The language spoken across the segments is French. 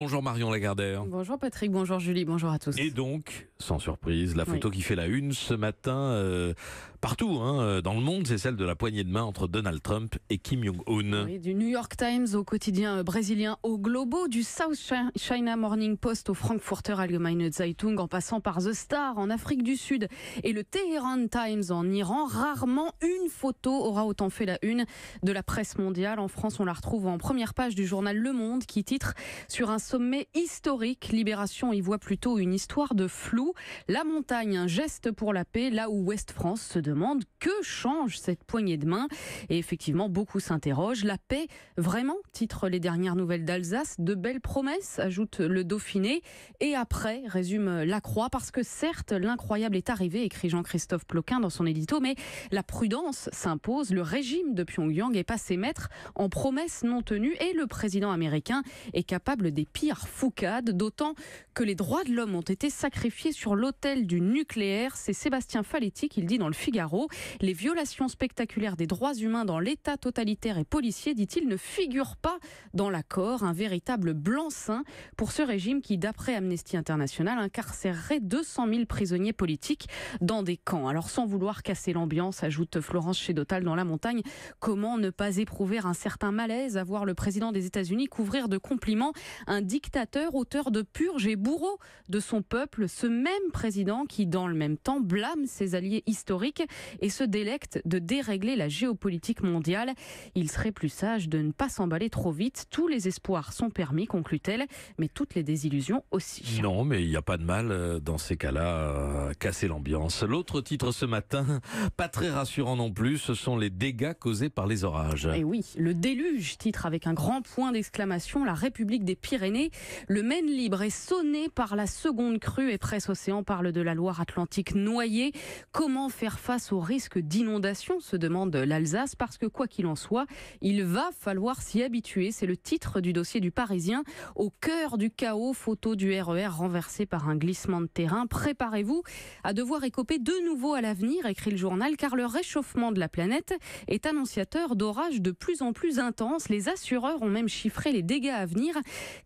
Bonjour Marion Lagardère. Bonjour Patrick, bonjour Julie, bonjour à tous. Et donc, sans surprise, la photo qui fait la une ce matin, partout dans le monde, c'est celle de la poignée de main entre Donald Trump et Kim Jong-un. Oui, du New York Times au quotidien brésilien au Globo, du South China Morning Post au Frankfurter Allgemeine Zeitung, en passant par The Star en Afrique du Sud et le Tehran Times en Iran. Rarement une photo aura autant fait la une de la presse mondiale. En France, on la retrouve en première page du journal Le Monde qui titre sur un sommet historique. Libération y voit plutôt une histoire de flou. La montagne, un geste pour la paix, là où Ouest France se demande que change cette poignée de main. Et effectivement, beaucoup s'interrogent. La paix, vraiment, titre les dernières nouvelles d'Alsace. De belles promesses, ajoute le Dauphiné. Et après, résume La Croix, parce que certes, l'incroyable est arrivé, écrit Jean-Christophe Ploquin dans son édito, mais la prudence s'impose. Le régime de Pyongyang est passé maître en promesses non tenues et le président américain est capable des pires foucades, d'autant que les droits de l'homme ont été sacrifiés sur l'autel du nucléaire. C'est Sébastien Faletti qui le dit dans le Figaro. Les violations spectaculaires des droits humains dans l'État totalitaire et policier, dit-il, ne figurent pas dans l'accord. Un véritable blanc-seing pour ce régime qui, d'après Amnesty International, incarcérerait 200 000 prisonniers politiques dans des camps. Alors, sans vouloir casser l'ambiance, ajoute Florence Chédotal dans La Montagne, comment ne pas éprouver un certain malaise à voir le président des États-Unis couvrir de compliments un dictateur, auteur de purges et bourreau de son peuple, ce même président qui, dans le même temps, blâme ses alliés historiques et se délecte de dérégler la géopolitique mondiale. Il serait plus sage de ne pas s'emballer trop vite. Tous les espoirs sont permis, conclut-elle, mais toutes les désillusions aussi. Non, mais il n'y a pas de mal dans ces cas-là à casser l'ambiance. L'autre titre ce matin, pas très rassurant non plus, ce sont les dégâts causés par les orages. Et oui, le déluge, titre avec un grand point d'exclamation, la République des Pyrénées. Le Maine libre est sonné par la seconde crue et Presse Océan parle de la Loire-Atlantique noyée. Comment faire face au risque d'inondation, se demande l'Alsace, parce que quoi qu'il en soit, il va falloir s'y habituer. C'est le titre du dossier du Parisien. Au cœur du chaos, photo du RER renversé par un glissement de terrain. Préparez-vous à devoir écoper de nouveau à l'avenir, écrit le journal, car le réchauffement de la planète est annonciateur d'orages de plus en plus intenses. Les assureurs ont même chiffré les dégâts à venir.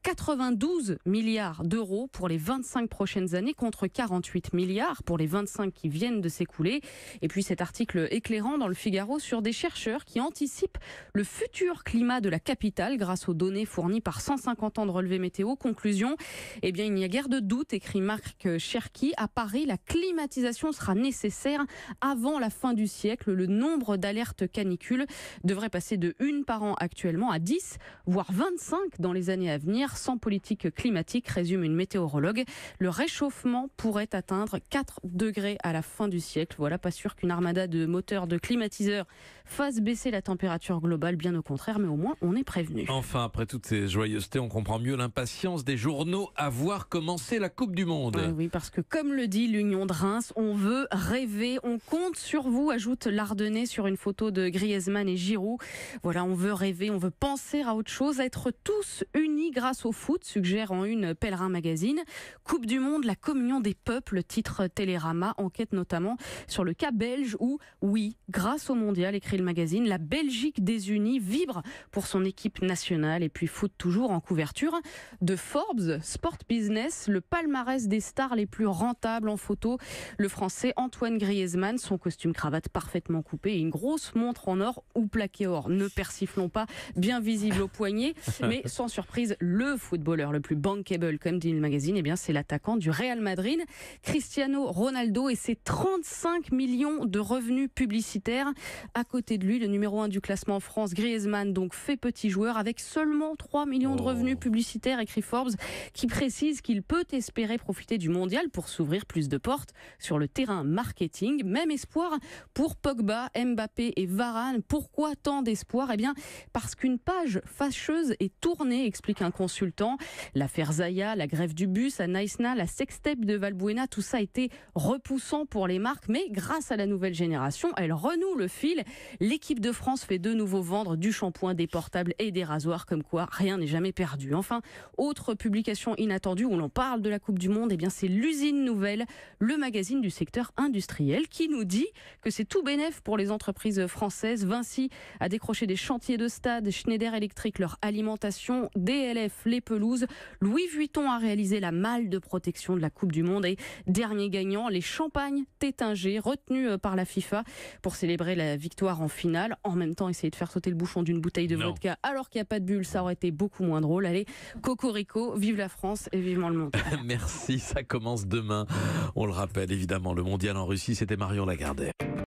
92 milliards d'euros pour les 25 prochaines années contre 48 milliards pour les 25 qui viennent de s'écouler. Et puis cet article éclairant dans le Figaro sur des chercheurs qui anticipent le futur climat de la capitale grâce aux données fournies par 150 ans de relevés météo. Conclusion, eh bien il n'y a guère de doute, écrit Marc Cherki. À Paris, la climatisation sera nécessaire avant la fin du siècle. Le nombre d'alertes canicules devrait passer de 1 par an actuellement à 10, voire 25 dans les années à venir. Sans politique climatique, résume une météorologue, le réchauffement pourrait atteindre 4 degrés à la fin du siècle. Voilà, pas sûr qu'une armada de moteurs de climatiseurs fasse baisser la température globale, bien au contraire, mais au moins on est prévenu. Enfin, après toutes ces joyeusetés, on comprend mieux l'impatience des journaux à voir commencer la Coupe du Monde. Oui, parce que comme le dit l'Union de Reims, on veut rêver, on compte sur vous, ajoute l'Ardennais sur une photo de Griezmann et Giroud. Voilà, on veut rêver, on veut penser à autre chose, à être tous unis grâce au foot, suggère en une Pèlerin Magazine. Coupe du Monde, la communion des peuples, titre Télérama, enquête notamment sur le cas belge où, oui, grâce au mondial, écrit le magazine, la Belgique désunie vibre pour son équipe nationale. Et puis foot toujours en couverture de Forbes Sport Business, le palmarès des stars les plus rentables en photo. Le Français Antoine Griezmann, son costume cravate parfaitement coupé et une grosse montre en or ou plaqué or, ne persiflons pas, bien visible au poignet. Mais sans surprise, le footballeur le plus bankable, comme dit le magazine, eh bien c'est l'attaquant du Real Madrid, Cristiano Ronaldo, et ses 35 millions de revenus publicitaires. À côté de lui, le numéro 1 du classement en France, Griezmann, donc fait petit joueur avec seulement 3 millions de revenus publicitaires, écrit Forbes, qui précise qu'il peut espérer profiter du mondial pour s'ouvrir plus de portes sur le terrain marketing. Même espoir pour Pogba, Mbappé et Varane. Pourquoi tant d'espoir ? Eh bien, parce qu'une page fâcheuse est tournée, explique un consultant. L'affaire Zaya, la grève du bus à Naïsna, la sextape de de Valbuena, tout ça a été repoussant pour les marques, mais grâce à la nouvelle génération, elle renoue le fil. L'équipe de France fait de nouveau vendre du shampoing, des portables et des rasoirs, comme quoi rien n'est jamais perdu. Enfin, autre publication inattendue où l'on parle de la Coupe du Monde, c'est l'Usine Nouvelle, le magazine du secteur industriel, qui nous dit que c'est tout bénef pour les entreprises françaises. Vinci a décroché des chantiers de stade, Schneider Electric leur alimentation, DLF les pelouses, Louis Vuitton a réalisé la malle de protection de la Coupe du Monde et dernier gagnant, les champagnes Tétinger retenus par la FIFA pour célébrer la victoire en finale. En même temps, essayer de faire sauter le bouchon d'une bouteille de vodka alors qu'il n'y a pas de bulle, ça aurait été beaucoup moins drôle. Allez, cocorico, vive la France et vivement le monde. Merci, ça commence demain. On le rappelle évidemment, le mondial en Russie, c'était Marion Lagardère.